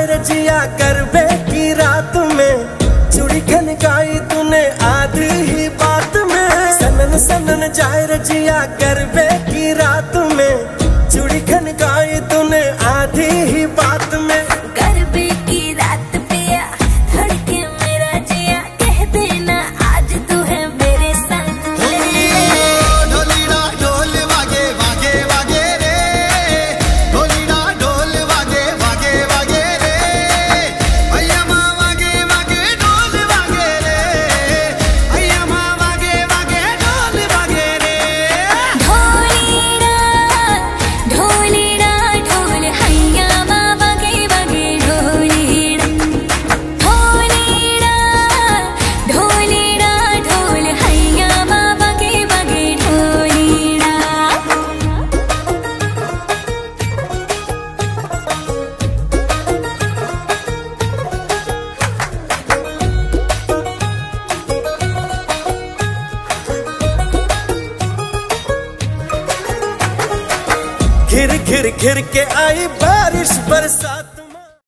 जाए रजिया करबे की रात में, चूड़ी खनकाई तूने आधी ही बात में। सनन सनन जाए रजिया करबे की रात में, चूड़ी खनकाई तूने आधी ही बात में। करबे की रात पिया धड़के मेरा जिया, कह देना आज तू है मेरे संग। ढोलीना ढोल वागे वागे वागे रे, ढोलीना ढोल वागे वागे वागे रे, भैया माँ वागे वागे ढोल वागे रे, भैया माँ वागे वागे ढोल वागे रे। ढोलीना ढोलीना ढोल हैया माँ वागे वागे ढोलीना, ढोलीना ढोलीना ढोल हैया माँ वागे वागे ढोलीना। घिर घिर घिर के आई बारिश बरसात।